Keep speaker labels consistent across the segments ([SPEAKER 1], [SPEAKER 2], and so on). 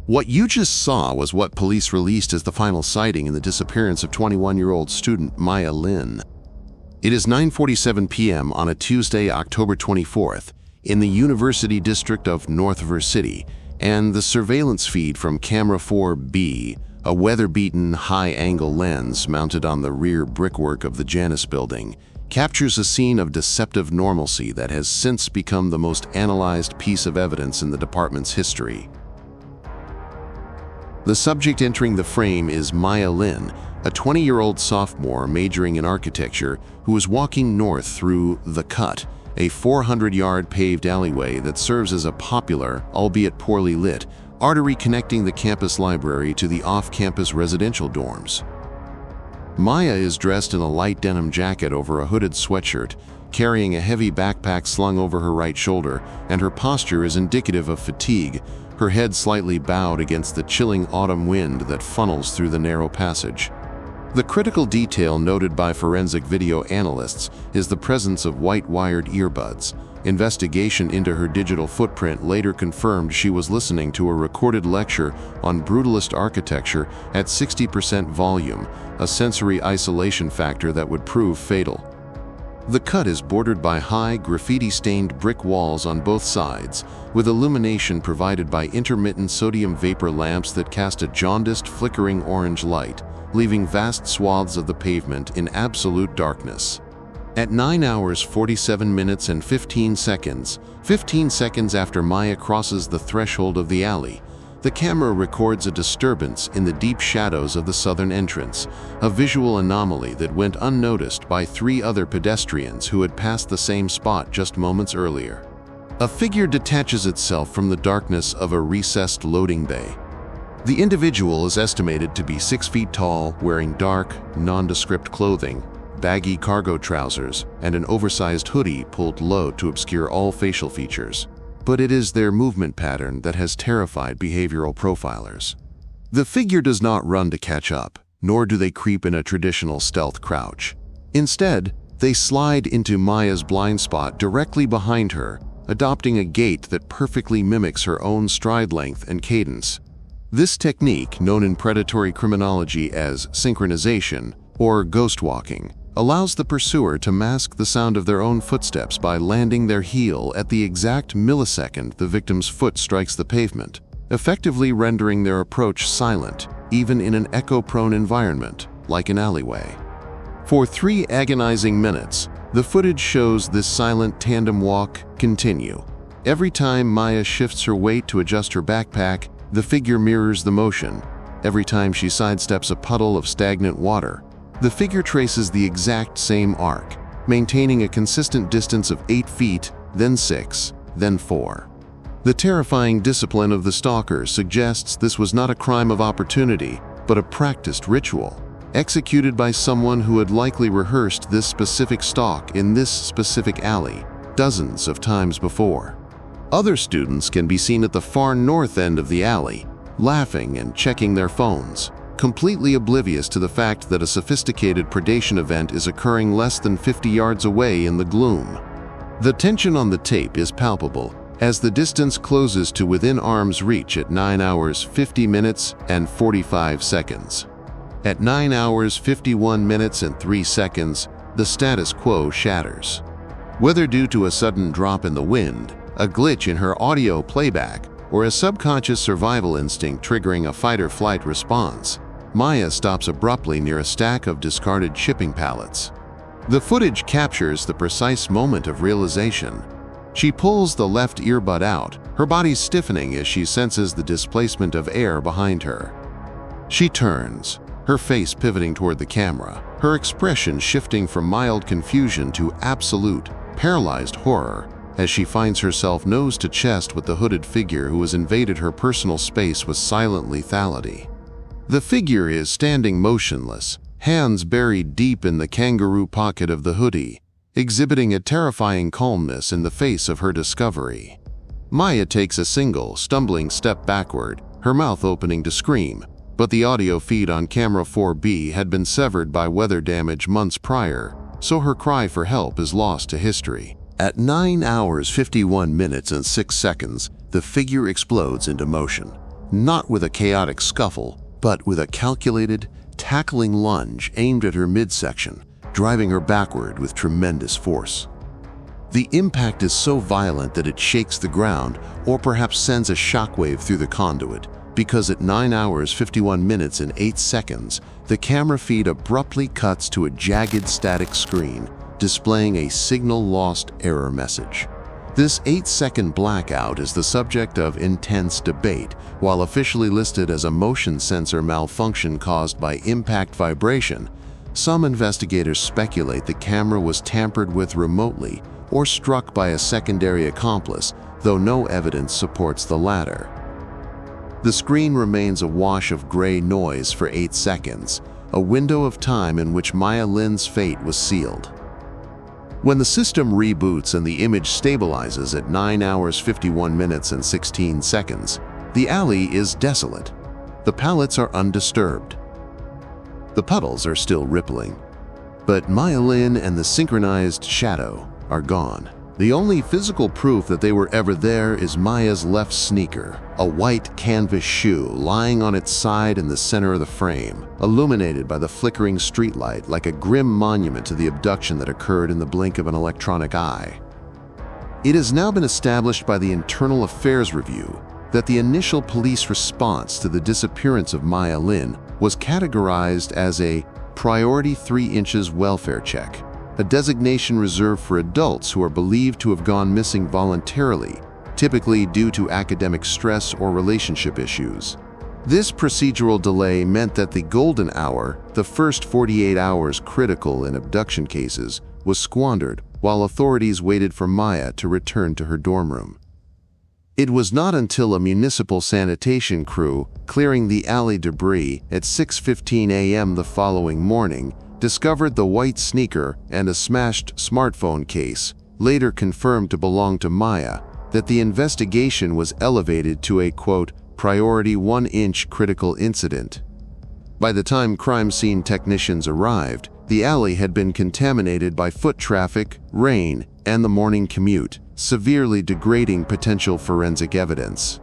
[SPEAKER 1] What you just saw was what police released as the final sighting in the disappearance of 21-year-old student Maya Lin. It is 9:47 p.m. on a Tuesday, October 24th, in the University District of North City, and the surveillance feed from Camera 4B, a weather-beaten high-angle lens mounted on the rear brickwork of the Janus building, captures a scene of deceptive normalcy that has since become the most analyzed piece of evidence in the department's history. The subject entering the frame is Maya Lin, a 20-year-old sophomore majoring in architecture who is walking north through The Cut, a 400-yard paved alleyway that serves as a popular, albeit poorly lit, artery connecting the campus library to the off-campus residential dorms. Maya is dressed in a light denim jacket over a hooded sweatshirt, carrying a heavy backpack slung over her right shoulder, and her posture is indicative of fatigue, her head slightly bowed against the chilling autumn wind that funnels through the narrow passage. The critical detail noted by forensic video analysts is the presence of white-wired earbuds. Investigation into her digital footprint later confirmed she was listening to a recorded lecture on brutalist architecture at 60% volume, a sensory isolation factor that would prove fatal. The Cut is bordered by high, graffiti-stained brick walls on both sides, with illumination provided by intermittent sodium vapor lamps that cast a jaundiced, flickering orange light, leaving vast swaths of the pavement in absolute darkness. At 9 hours 47 minutes and 15 seconds after Maya crosses the threshold of the alley, the camera records a disturbance in the deep shadows of the southern entrance, a visual anomaly that went unnoticed by 3 other pedestrians who had passed the same spot just moments earlier. A figure detaches itself from the darkness of a recessed loading bay. The individual is estimated to be 6 feet tall, wearing dark, nondescript clothing, baggy cargo trousers, and an oversized hoodie pulled low to obscure all facial features. But it is their movement pattern that has terrified behavioral profilers. The figure does not run to catch up, nor do they creep in a traditional stealth crouch. Instead, they slide into Maya's blind spot directly behind her, adopting a gait that perfectly mimics her own stride length and cadence. This technique, known in predatory criminology as synchronization or ghost walking, allows the pursuer to mask the sound of their own footsteps by landing their heel at the exact millisecond the victim's foot strikes the pavement, effectively rendering their approach silent, even in an echo-prone environment, like an alleyway. For 3 agonizing minutes, the footage shows this silent tandem walk continue. Every time Maya shifts her weight to adjust her backpack, the figure mirrors the motion. Every time she sidesteps a puddle of stagnant water, the figure traces the exact same arc, maintaining a consistent distance of 8 feet, then 6, then 4. The terrifying discipline of the stalker suggests this was not a crime of opportunity, but a practiced ritual, executed by someone who had likely rehearsed this specific stalk in this specific alley dozens of times before. Other students can be seen at the far north end of the alley, laughing and checking their phones, completely oblivious to the fact that a sophisticated predation event is occurring less than 50 yards away in the gloom. The tension on the tape is palpable as the distance closes to within arm's reach at 9 hours 50 minutes and 45 seconds. At 9 hours 51 minutes and 3 seconds, the status quo shatters. Whether due to a sudden drop in the wind, a glitch in her audio playback, or a subconscious survival instinct triggering a fight-or-flight response, Maya stops abruptly near a stack of discarded shipping pallets. The footage captures the precise moment of realization. She pulls the left earbud out, her body stiffening as she senses the displacement of air behind her. She turns, her face pivoting toward the camera, her expression shifting from mild confusion to absolute, paralyzed horror as she finds herself nose to chest with the hooded figure who has invaded her personal space with silent lethality. The figure is standing motionless, hands buried deep in the kangaroo pocket of the hoodie, exhibiting a terrifying calmness in the face of her discovery. Maya takes a single, stumbling step backward, her mouth opening to scream, but the audio feed on Camera 4B had been severed by weather damage months prior, so her cry for help is lost to history. At 9 hours 51 minutes and 6 seconds, the figure explodes into motion. not with a chaotic scuffle, but with a calculated, tackling lunge aimed at her midsection, driving her backward with tremendous force. The impact is so violent that it shakes the ground or perhaps sends a shockwave through the conduit, because at 9 hours 51 minutes and 8 seconds, the camera feed abruptly cuts to a jagged static screen displaying a signal lost error message. This 8-second blackout is the subject of intense debate. While officially listed as a motion sensor malfunction caused by impact vibration, some investigators speculate the camera was tampered with remotely or struck by a secondary accomplice, though no evidence supports the latter. The screen remains awash of gray noise for 8 seconds, a window of time in which Maya Lin's fate was sealed. When the system reboots and the image stabilizes at 9 hours 51 minutes and 16 seconds, the alley is desolate. The pallets are undisturbed. The puddles are still rippling. But Maya Lin and the synchronized shadow are gone. The only physical proof that they were ever there is Maya's left sneaker, a white canvas shoe lying on its side in the center of the frame, illuminated by the flickering streetlight like a grim monument to the abduction that occurred in the blink of an electronic eye. It has now been established by the Internal Affairs Review that the initial police response to the disappearance of Maya Lin was categorized as a priority 3 inches welfare check, a designation reserved for adults who are believed to have gone missing voluntarily, typically due to academic stress or relationship issues. This procedural delay meant that the golden hour, the first 48 hours critical in abduction cases, was squandered while authorities waited for Maya to return to her dorm room. It was not until a municipal sanitation crew clearing the alley debris at 6:15 a.m. the following morning discovered the white sneaker and a smashed smartphone case, later confirmed to belong to Maya, that the investigation was elevated to a, quote, priority 1-inch critical incident. By the time crime scene technicians arrived, the alley had been contaminated by foot traffic, rain, and the morning commute, severely degrading potential forensic evidence.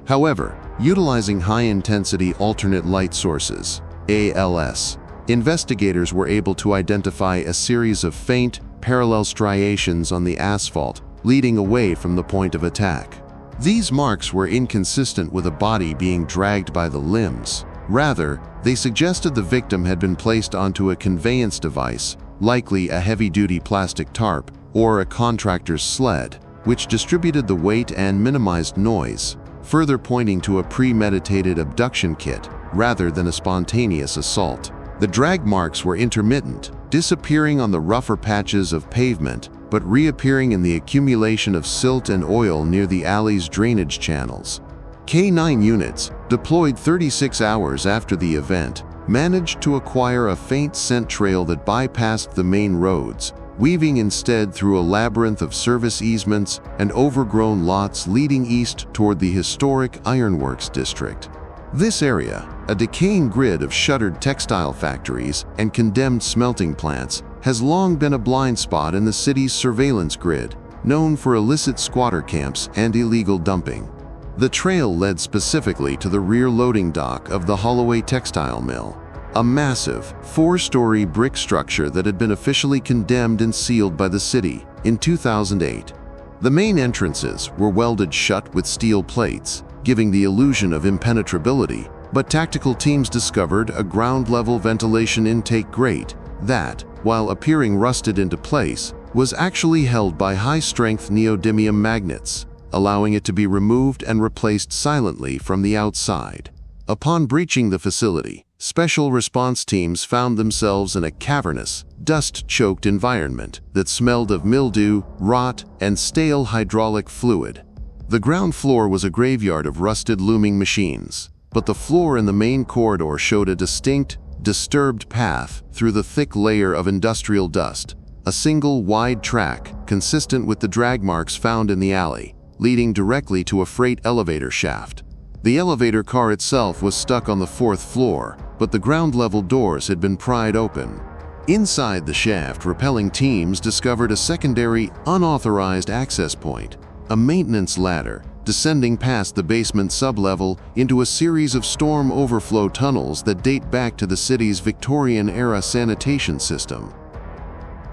[SPEAKER 1] However, utilizing high-intensity alternate light sources, ALS, investigators were able to identify a series of faint, parallel striations on the asphalt leading away from the point of attack. These marks were inconsistent with a body being dragged by the limbs. Rather, they suggested the victim had been placed onto a conveyance device, likely a heavy-duty plastic tarp or a contractor's sled, which distributed the weight and minimized noise, further pointing to a premeditated abduction kit rather than a spontaneous assault. The drag marks were intermittent, disappearing on the rougher patches of pavement, but reappearing in the accumulation of silt and oil near the alley's drainage channels. K9 units, deployed 36 hours after the event, managed to acquire a faint scent trail that bypassed the main roads, weaving instead through a labyrinth of service easements and overgrown lots leading east toward the historic Ironworks district. This area, a decaying grid of shuttered textile factories and condemned smelting plants, has long been a blind spot in the city's surveillance grid, known for illicit squatter camps and illegal dumping. The trail led specifically to the rear loading dock of the Holloway textile mill, a massive, 4-story brick structure that had been officially condemned and sealed by the city in 2008. The main entrances were welded shut with steel plates, giving the illusion of impenetrability, but tactical teams discovered a ground-level ventilation intake grate that, while appearing rusted into place, was actually held by high-strength neodymium magnets, allowing it to be removed and replaced silently from the outside. Upon breaching the facility, special response teams found themselves in a cavernous, dust-choked environment that smelled of mildew, rot, and stale hydraulic fluid. The ground floor was a graveyard of rusted looming machines, but the floor in the main corridor showed a distinct, disturbed path through the thick layer of industrial dust, a single wide track consistent with the drag marks found in the alley, leading directly to a freight elevator shaft. The elevator car itself was stuck on the 4th floor, but the ground-level doors had been pried open. Inside the shaft, rappelling teams discovered a secondary, unauthorized access point, a maintenance ladder descending past the basement sublevel into a series of storm overflow tunnels that date back to the city's Victorian-era sanitation system.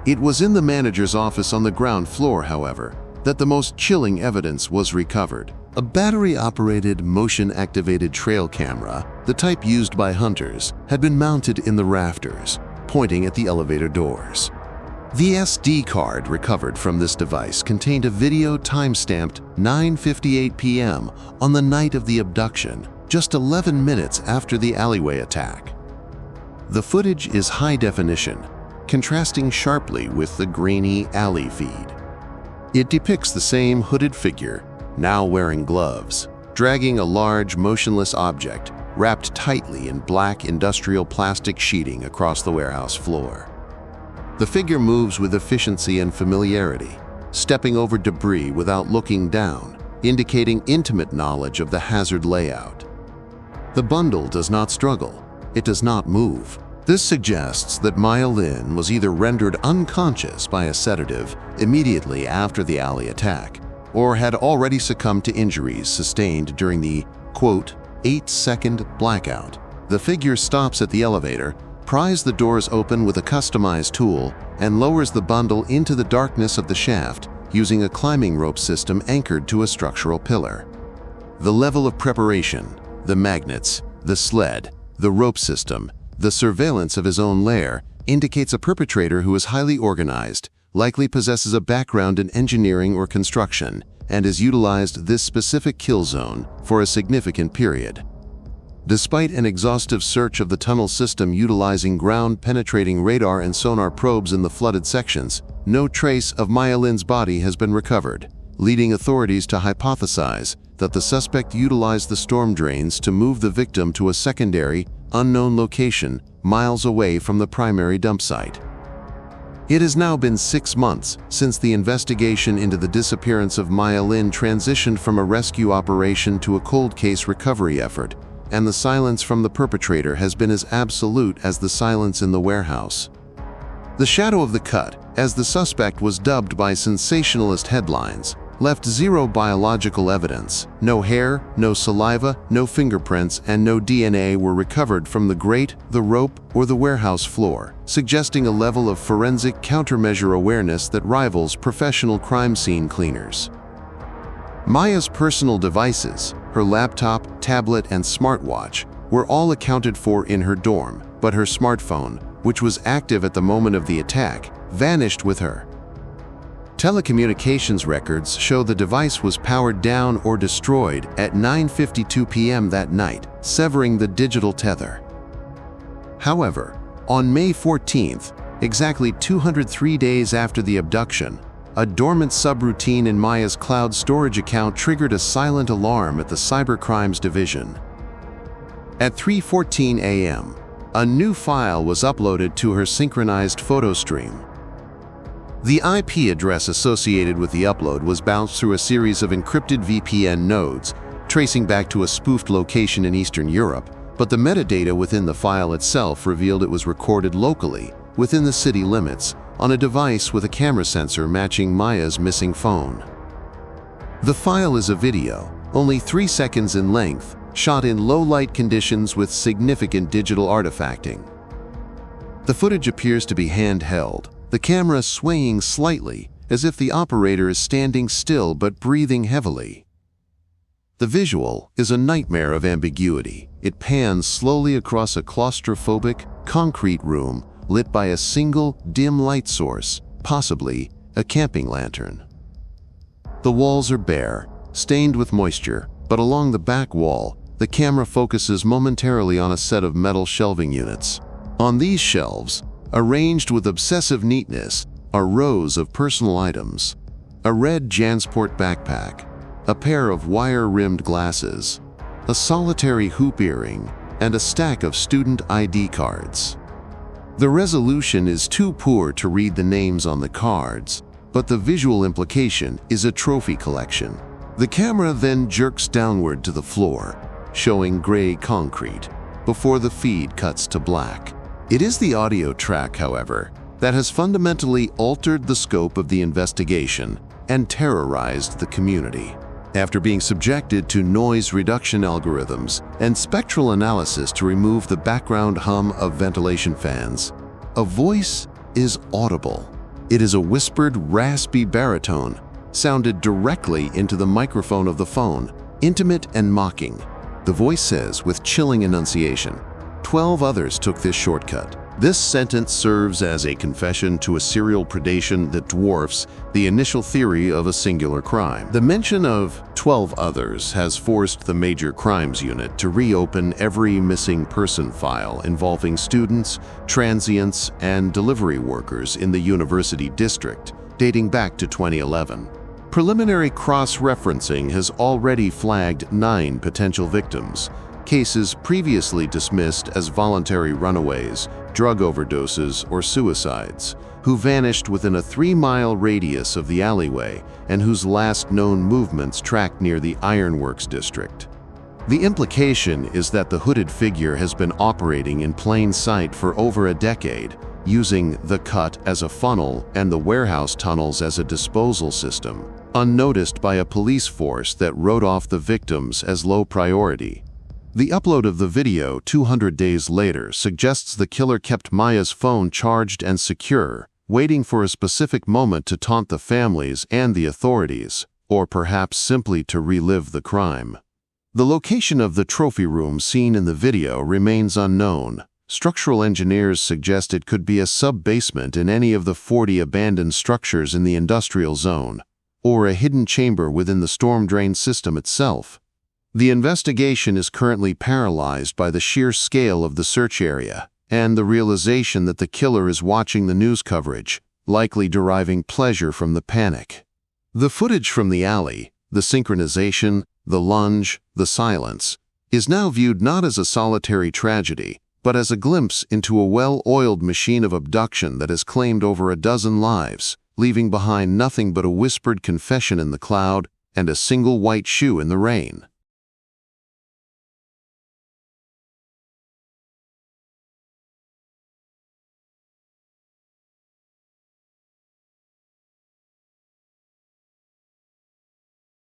[SPEAKER 1] It was in the manager's office on the ground floor, however, that the most chilling evidence was recovered. A battery-operated, motion-activated trail camera, the type used by hunters, had been mounted in the rafters, pointing at the elevator doors. The SD card recovered from this device contained a video time-stamped 9:58 p.m. on the night of the abduction, just 11 minutes after the alleyway attack. The footage is high definition, contrasting sharply with the grainy alley feed. It depicts the same hooded figure, now wearing gloves, dragging a large, motionless object wrapped tightly in black industrial plastic sheeting across the warehouse floor. The figure moves with efficiency and familiarity, stepping over debris without looking down, indicating intimate knowledge of the hazard layout. The bundle does not struggle. It does not move. This suggests that Maya Lin was either rendered unconscious by a sedative immediately after the alley attack, or had already succumbed to injuries sustained during the, quote, 8-second blackout. The figure stops at the elevator, pries the doors open with a customized tool, and lowers the bundle into the darkness of the shaft using a climbing rope system anchored to a structural pillar. The level of preparation, the magnets, the sled, the rope system, the surveillance of his own lair indicates a perpetrator who is highly organized, likely possesses a background in engineering or construction, and has utilized this specific kill zone for a significant period. Despite an exhaustive search of the tunnel system utilizing ground-penetrating radar and sonar probes in the flooded sections, no trace of Maya Lin's body has been recovered, leading authorities to hypothesize that the suspect utilized the storm drains to move the victim to a secondary, unknown location miles away from the primary dump site. It has now been 6 months since the investigation into the disappearance of Maya Lin transitioned from a rescue operation to a cold case recovery effort, and the silence from the perpetrator has been as absolute as the silence in the warehouse. The shadow of the cut, as the suspect was dubbed by sensationalist headlines, left zero biological evidence. No hair, no saliva, no fingerprints, and no DNA were recovered from the grate, the rope, or the warehouse floor, suggesting a level of forensic countermeasure awareness that rivals professional crime scene cleaners. Maya's personal devices, her laptop, tablet, and smartwatch, were all accounted for in her dorm, but her smartphone, which was active at the moment of the attack, vanished with her. Telecommunications records show the device was powered down or destroyed at 9:52 p.m. that night, severing the digital tether. However, on May 14th, exactly 203 days after the abduction, a dormant subroutine in Maya's cloud storage account triggered a silent alarm at the Cybercrimes Division. At 3:14 a.m., a new file was uploaded to her synchronized photo stream. The IP address associated with the upload was bounced through a series of encrypted VPN nodes, tracing back to a spoofed location in Eastern Europe, but the metadata within the file itself revealed it was recorded locally, within the city limits, on a device with a camera sensor matching Maya's missing phone. The file is a video, only 3 seconds in length, shot in low-light conditions with significant digital artifacting. The footage appears to be handheld, the camera swaying slightly, as if the operator is standing still but breathing heavily. The visual is a nightmare of ambiguity. It pans slowly across a claustrophobic, concrete room lit by a single, dim light source, possibly a camping lantern. The walls are bare, stained with moisture, but along the back wall, the camera focuses momentarily on a set of metal shelving units. On these shelves, arranged with obsessive neatness, are rows of personal items: a red JanSport backpack, a pair of wire-rimmed glasses, a solitary hoop earring, and a stack of student ID cards. The resolution is too poor to read the names on the cards, but the visual implication is a trophy collection. The camera then jerks downward to the floor, showing gray concrete, before the feed cuts to black. It is the audio track, however, that has fundamentally altered the scope of the investigation and terrorized the community. after being subjected to noise reduction algorithms and spectral analysis to remove the background hum of ventilation fans. A voice is audible. It is a whispered, raspy baritone, sounded directly into the microphone of the phone, intimate and mocking. The voice says with chilling enunciation, 12 others took this shortcut. This sentence serves as a confession to a serial predation that dwarfs the initial theory of a singular crime. The mention of 12 others has forced the Major Crimes Unit to reopen every missing person file involving students, transients, and delivery workers in the University District, dating back to 2011. Preliminary cross-referencing has already flagged 9 potential victims, cases previously dismissed as voluntary runaways, drug overdoses, or suicides, who vanished within a 3-mile radius of the alleyway and whose last known movements tracked near the Ironworks district. The implication is that the hooded figure has been operating in plain sight for over a decade, using the cut as a funnel and the warehouse tunnels as a disposal system, unnoticed by a police force that wrote off the victims as low priority. The upload of the video 200 days later suggests the killer kept Maya's phone charged and secure, waiting for a specific moment to taunt the families and the authorities, or perhaps simply to relive the crime. The location of the trophy room seen in the video remains unknown. Structural engineers suggest it could be a sub-basement in any of the 40 abandoned structures in the industrial zone, or a hidden chamber within the storm drain system itself. The investigation is currently paralyzed by the sheer scale of the search area and the realization that the killer is watching the news coverage, likely deriving pleasure from the panic. The footage from the alley, the synchronization, the lunge, the silence, is now viewed not as a solitary tragedy, but as a glimpse into a well-oiled machine of abduction that has claimed over a dozen lives, leaving behind nothing but a whispered confession in the cloud and a single white shoe in the rain.